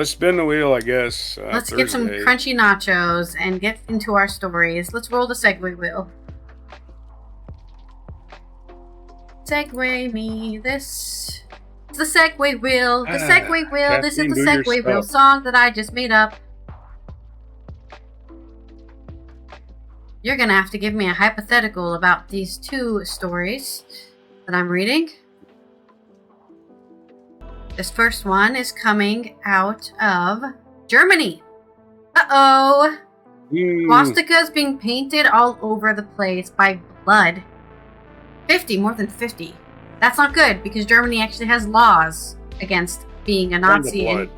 Let's spin the wheel, I guess. Let's get some crunchy nachos and get into our stories. Let's roll the Segue wheel. Segue me this. It's the Segue wheel. The Segue wheel. This is the Segue wheel song that I just made up. You're gonna have to give me a hypothetical about these two stories that I'm reading. This first one is coming out of Germany. Uh-oh. Swastikas being painted all over the place by blood. 50, more than 50. That's not good because Germany actually has laws against being a Nazi and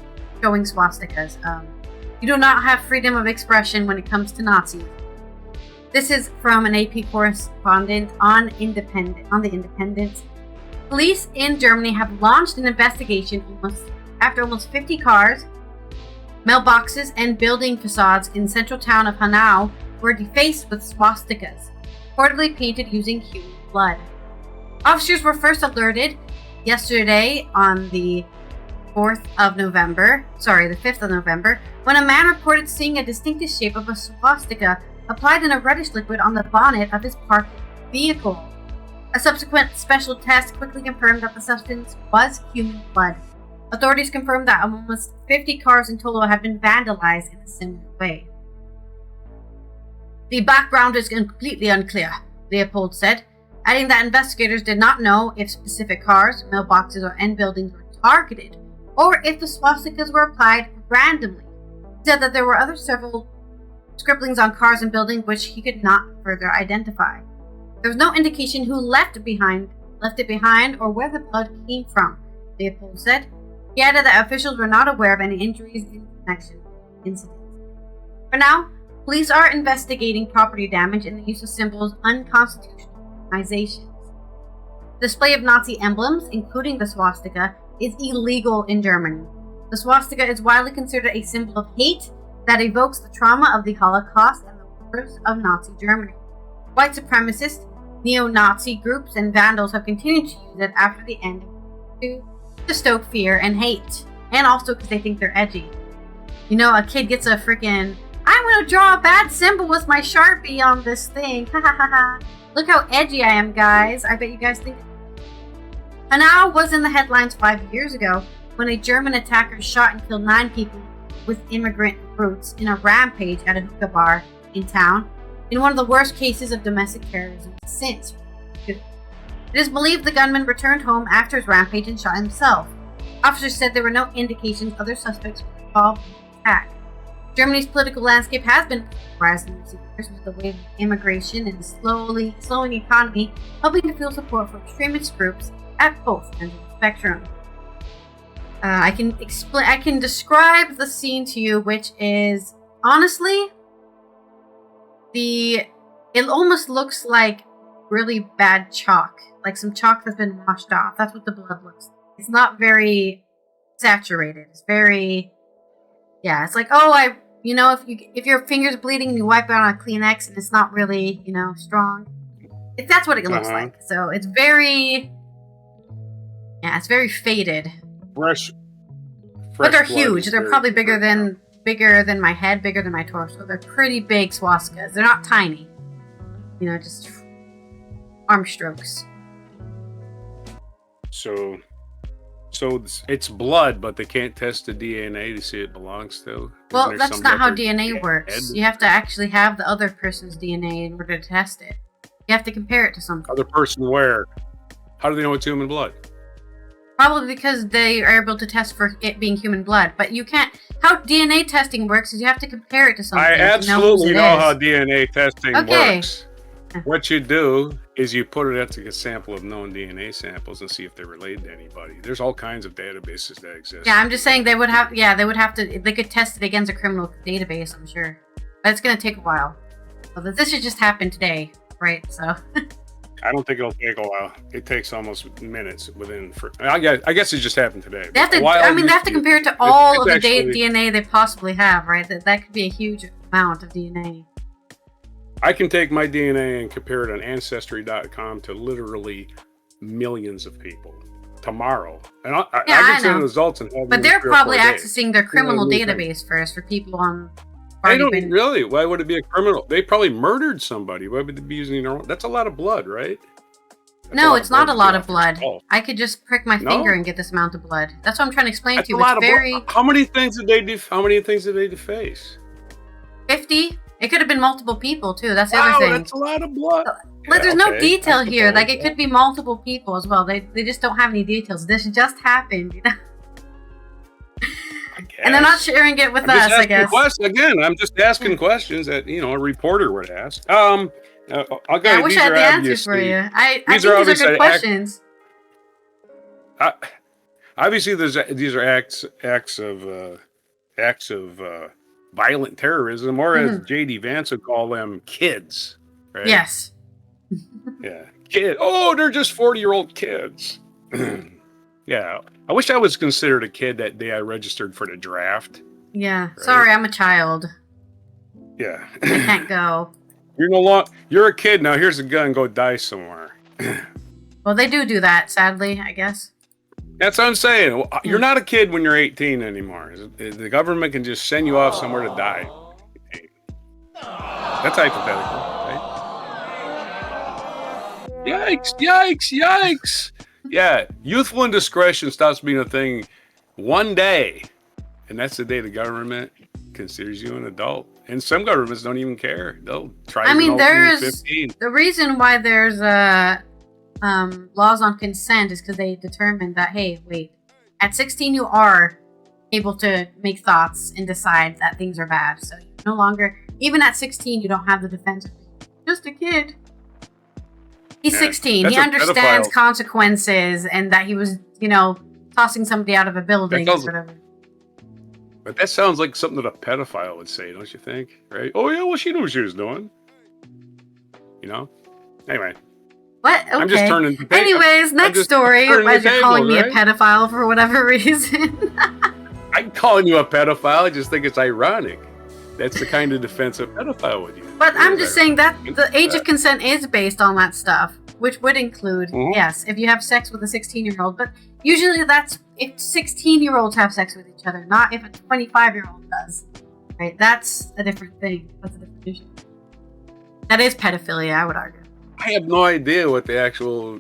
showing swastikas. You do not have freedom of expression when it comes to Nazis. This is from an AP correspondent on The Independent. Police in Germany have launched an investigation after almost 50 cars, mailboxes, and building facades in central town of Hanau were defaced with swastikas, reportedly painted using human blood. Officers were first alerted yesterday on the 5th of November, when a man reported seeing a distinctive shape of a swastika applied in a reddish liquid on the bonnet of his parked vehicle. A subsequent special test quickly confirmed that the substance was human blood. Authorities confirmed that almost 50 cars in total had been vandalized in a similar way. The background is completely unclear, Leopold said, adding that investigators did not know if specific cars, mailboxes, or end buildings were targeted, or if the swastikas were applied randomly. He said that there were several scribblings on cars and buildings which he could not further identify. There was no indication who left it behind or where the blood came from, Leopold said. He added that officials were not aware of any injuries in connection with the incident. For now, police are investigating property damage and the use of symbols unconstitutional organizations. Display of Nazi emblems, including the swastika, is illegal in Germany. The swastika is widely considered a symbol of hate that evokes the trauma of the Holocaust and the horrors of Nazi Germany. White supremacists, neo-Nazi groups, and vandals have continued to use it after the end of World War II to stoke fear and hate, and also because they think they're edgy. You know, a kid gets a freaking, I'm gonna draw a bad symbol with my Sharpie on this thing, ha ha ha ha. Look how edgy I am, guys. I bet you guys think. Hanau was in the headlines 5 years ago when a German attacker shot and killed 9 people with immigrant roots in a rampage at a hookah bar in town, in one of the worst cases of domestic terrorism since. It is believed the gunman returned home after his rampage and shot himself. Officers said there were no indications other suspects were involved in the attack. Germany's political landscape has been polarized in recent years with the wave of immigration and slowing economy, helping to fuel support for extremist groups at both ends of the spectrum. I can describe the scene to you, which is honestly, it almost looks like really bad chalk, like some chalk that's been washed off. That's what the blood looks like. It's not very saturated. It's very, it's like, if your finger's bleeding and you wipe it on a Kleenex and it's not really, strong. That's what it looks like. So it's very, it's very faded. Fresh, but they're huge. They're probably bigger than my head, bigger than my torso. They're pretty big swastikas. They're not tiny. Just arm strokes. So it's blood, but they can't test the DNA to see it belongs to. Well, that's not how DNA works. You have to actually have the other person's DNA in order to test it. You have to compare it to something. Other person where? How do they know it's human blood? Probably because they are able to test for it being human blood. But you can't... How DNA testing works is you have to compare it to something. I absolutely know how DNA testing works. What you do is you put it at a sample of known DNA samples and see if they're related to anybody. There's all kinds of databases that exist. Yeah, I'm just saying they would have to... They could test it against a criminal database, I'm sure. But it's going to take a while. But this should just happen today, right? So... I don't think it'll take a while. It takes almost minutes I guess it just happened today. They have to compare it to all of the DNA they possibly have, right? That could be a huge amount of DNA. I can take my DNA and compare it on Ancestry.com to literally millions of people. tomorrow. And I Yeah, can I send know. the results in But they're 3 or 4 probably days. accessing their criminal You know, database first for people on. I don't really. Why would it be a criminal? They probably murdered somebody. Why would they be using their own? That's a lot of blood, right? That's No, it's not a lot of to get off blood. your skull. I could just prick my No? finger and get this amount of blood. That's what I'm trying to explain That's to a you. lot It's of very blood. How many things did they deface? 50. It could have been multiple people too. That's the Wow, other thing. that's a lot of blood. But there's no okay. detail I here. Like suppose, it could be multiple people as well. They just don't have any details. This just happened, you know. And they're not sharing it with us, I guess. I'm just asking questions that a reporter would ask. I wish I had the answers for you. I think these are good questions. Obviously, these are acts of violent terrorism, or as J.D. Vance would call them, kids. Right? Yes. Yeah, kid. Oh, they're just 40-year-old kids. Yeah, I wish I was considered a kid that day I registered for the draft. Yeah, right? Sorry, I'm a child. Yeah, I can't go. You're a kid now. Here's a gun. Go die somewhere. Well, they do that, sadly, I guess. That's what I'm saying. You're not a kid when you're 18 anymore. The government can just send you off somewhere to die. That's hypothetical, right? Yikes. Yeah, youthful indiscretion stops being a thing one day, and that's the day the government considers you an adult. And some governments don't even care. They'll try to there's 15. The reason why there's laws on consent is because they determined that, hey, wait, at 16 you are able to make thoughts and decide that things are bad. So you no longer, even at 16, you don't have the defense of just a kid. He's 16. He understands consequences and that he was, tossing somebody out of a building or whatever. But that sounds like something that a pedophile would say, don't you think? Right? Oh, yeah, well, she knew what she was doing. Anyway. What? Okay. I'm just turning the Anyways, next story. As you're calling me a pedophile for whatever reason. I'm calling you a pedophile. I just think it's ironic. That's the kind of defense a pedophile would use. But I'm just saying that the age of consent is based on that stuff, which would include, yes, if you have sex with a 16-year-old. But usually that's if 16-year-olds have sex with each other, not if a 25-year-old does. Right? That's a different thing. That's a different issue. That is pedophilia, I would argue. I have no idea what the actual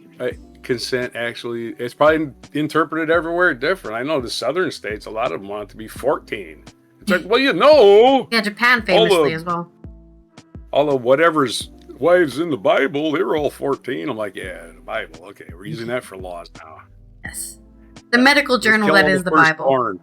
consent actually. It's probably interpreted everywhere different. I know the southern states, a lot of them want it to be 14. It's like, well, Yeah, Japan famously as well. All of whatever's wives in the Bible, they were all 14. I'm like, yeah, the Bible. Okay, we're using that for laws now. Yes. The medical journal that is the Bible.